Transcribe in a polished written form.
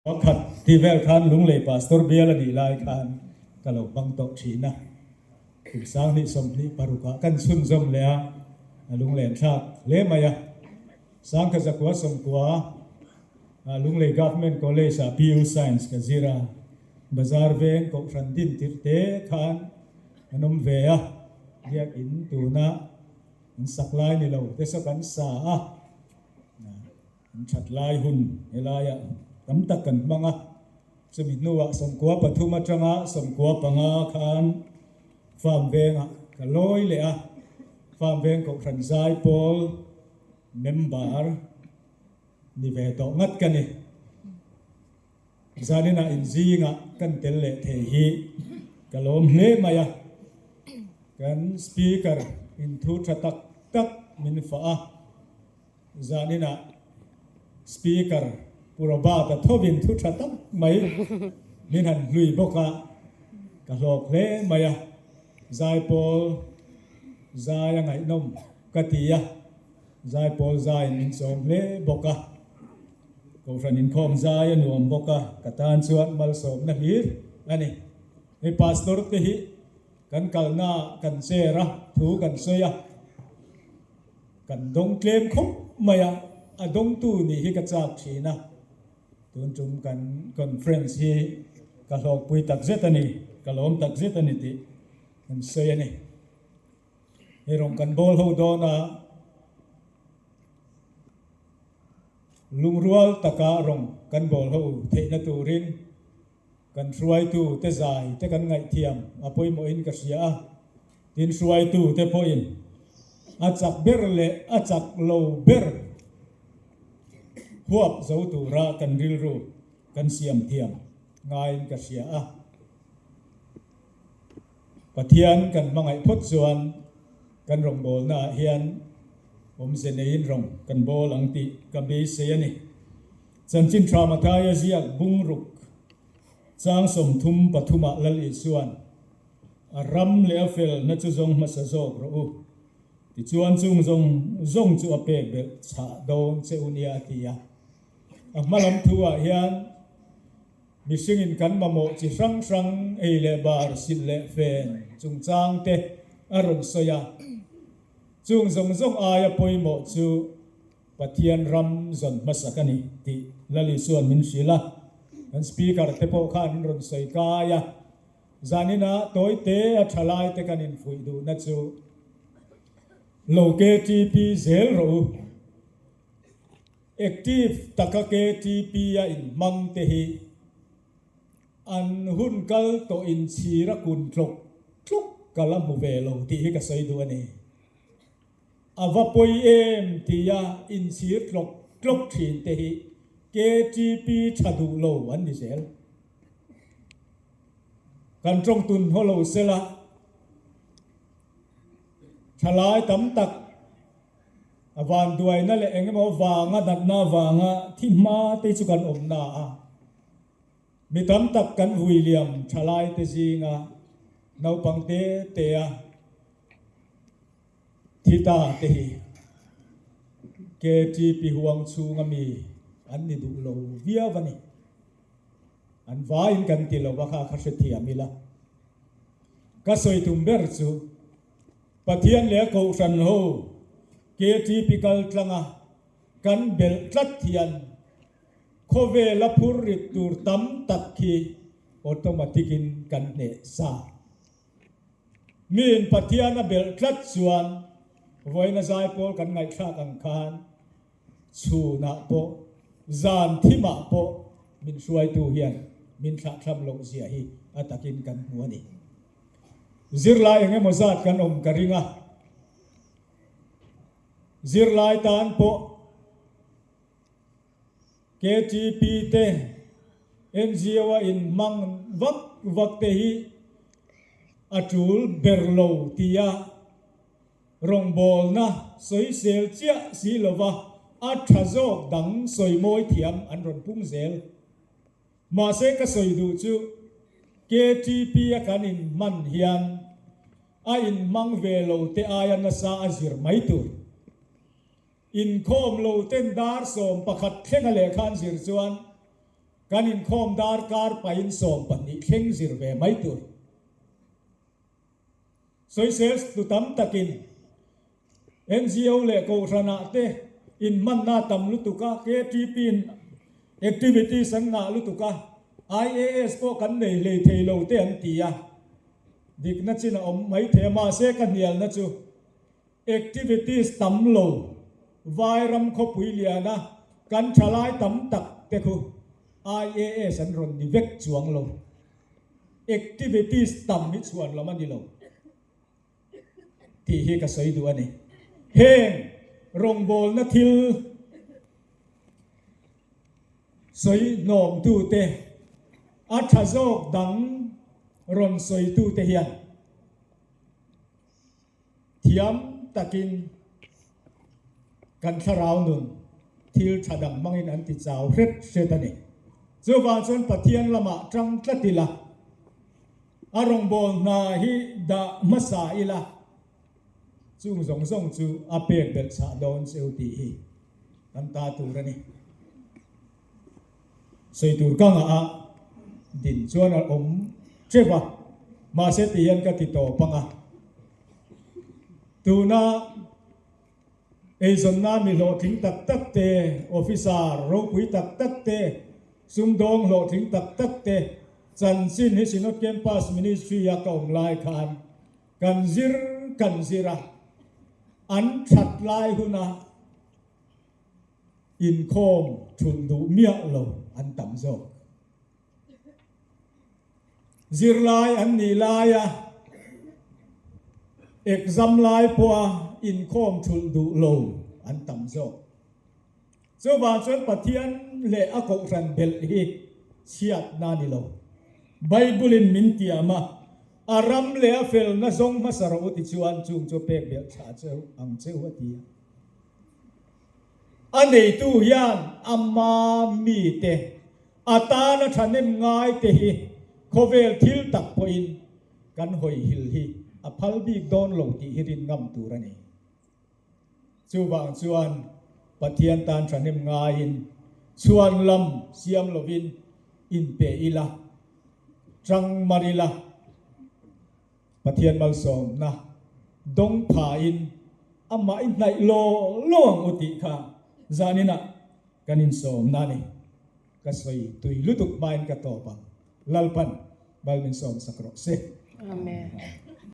วักที่เวลคันลุงเลยปาสตอร์เบียร์ดีไลคันกะโลบังโตชีนะคุณสร้างนิสมนิปารุกะกันซุนซมเลยลุงเล่นชาเล่มายะสร้างกษักวสมกัวลุงเลย government college BU science กจิระบาซาร์เวงก็ฟันดินติดเตะคันนมเวียเรียกอินตูนะสักลายนี่เราเทศกันสาชัดลายหุ่นเฮลายะตำตักกันบังสมินัวสมกัวปฐุมจังสมกัวปังคันฟาร์มเวงกะลอยเลยฟาร์มเวงก็ขันใจพอลเมมเบอร์นี่เวทงัดกันนี่จานี่นะอินซีกันเตลเลเทฮีกะลมเล่มายะกันสปีกเกอร์อินทูชัตักตักมินฟ้าจานี่นะสปีกเกอร์ปุระบาตทวินทุชัตักไม่มินหันลุยบกกะโลกเล่มายะใจพอลใจยังไงนมกติยะใจพอลใจมินสมเล่บกก็ฟันอินคอมใจหนุ่มบกกตันชวนมาสมนะฮีอันนี้ไอ้พาสตอร์ที่ฮีกันกัลนากันเซระถูกันเสียกันดงเคลมคุบมายะดงตู้นี่ฮีกระจากชีนะตุนจุ่มกันคอนเฟรนซ์ฮีกะโลกปุยตักเซตันีกะโลมตักเซตันีติกันเสียนี่เฮรงกันบอลฮูโดนะลุงรัวตะการงกันบอลฮูเทนตูรินกันช่วยตูเตใจเตกันไงเทียมอภัยโมอินกษยาดินช่วยตูเตพอินอาจักเบรเลอาจักโลเบรหัวเจ้าตูระกันริลรูกันเสียมเทียมไงกษยาปะเทียนกันมังไงพดส่วนกันรองโบลน่าเฮียนผมเสนอินรองกันโบลังติกับเบสเซียนี่จันจินทรามาทายาเซียบุงรุกจางสมทุมปฐุมะลลิส่วนรัมเลอเฟลนัจจงมาสะโจกรู้ติจวนจุงจงจูอเปกเบชาโดนเซอุนีอาติยามาลำทัวเฮียนมิสิงินกันมาโมจิสังเอเลบาร์สิเลเฟนจุงจางเตอรุณสยาจุงจงอายปอยโมจูปะเทียนรัมจนมาสักนี่ติลลิส่วนมินศิลาอันสปีกเกอร์เทปโอขันรุนสอยกายะจานินะตัวเตะทลายเตกันอินฟุยดูนัจูโลเกทีพีเซลรูแอคทีฟตะกะเกทีพียาอินมังเตฮีอันหุ่นกัลโตอินชีระกุนทลุกกะลำหูเวโลที่ให้กษยดูอันนี้อวปอยเอ็มที่ยาอินชีทลุกทีนเตฮีKTP ชัดูโลวันนี้เสียกันตรงตุนฮัลโหลเสละฉลายตำตักวันด้วยนั่นแหละเองก็วางดัดหน้าวางที่มาติจุกันอมนามีตำตักกันวิลเลียมฉลายเตจิงนาวปังเตเตียทิตาเตฮี KTP ห่วงชูงมีอันนี้ดูโลวิอาวันนี้อันว่าอินกันติโลว่าข้าขัดเทียมิละก็สวยทุ่มเบอร์จูปะเทียนเลี้ยกูสันโฮเกทีพิกัลตังกันเบลตัดเทียนโคเวลพูริตูร์ตัมตักคีออโตมาติกินกันเนซามีนปะเทียนเบลตัดส่วนไว้ในใจพอกันไงข้ากังคานชูนาโปจานที่มาโปมินช่วยตูเฮียนมินขัดทำลงเสียฮีอัตกินกันหัวนี่ซิรไลเงี้ยมซาดกันกริงะซิรไลตานโปKTPเตNGOอินมังวักเตฮีอัจูลเบรโลติยารองบอลนะสวยเซลเจียสีลวะอาทาโจดังสวยมวยเทียมอันรอนพุ่งเซลมาเสกสวยดูจู KTP กันอินมันเฮียนอินมังเวโลเตอายันซาอจิรไม่ตูอินโคมโลเตนดาร์สมประคัดเทงเลขันสิรจวน kan in khom dar kar pa in som pani kheng zir ve mai tur soi ses tu tam takin NGO le ko rana te in man na tam lu tu ka ke tipin activity san na lu tu ka IAS ko kan nei le thei lo te an tia dik na china om mai the ma se kan nial na chu activities tam lo vai ram kho pui liana kan thalai tam tak te khu IAS an ron di vek chuang lo activities tam mi chuan lo man di lo ti hi ka soi du ani heng rong bol na thil soi nom tu te athazok dang ron soi tu te hian thiam takin kan tharau nun thil thadang mangin an ti chaw ret setani chuwa chon pathian lama tang tlatila arong bol na hi da masa ila chung zong zong chu apek bel sa don seu ti hi kan ta tu rani sei tur kang a din chuan al om chewa ma se ti yan ka ti to panga tu na zon na mi lo thing tak tak te officer ro pui tak tak te sum dong lo thing tak tak te chan sin hi sinot campus ministry ya kaung lai khan kan zira an that lai huna in khom thun du mia lo an tam zo zir lai an ni lai ya exam lai poa in khom thun du lo an tam zo so wa chon pathian le a ko ran bel hi chiat na ni lo bible in min ti ama aram le a fel na zong ma saro ti chuan chung cho pek bel cha cheu ang cheu ati anei tu yan amma mi te atana thanem ngai te hi khovel thil tak poin kan hoi hil hi a phal bi don lo ti hirin ngam turani chuwang chuan pathian tan thanem ngai in chuan lam siam lovin in pe ila trăng marila pathian mal som na dong pha in ama in nai lo long uti kha zanina kanin som na ni ka soi tui lutuk main ka to pa lalpan balmin som sakro se Amen.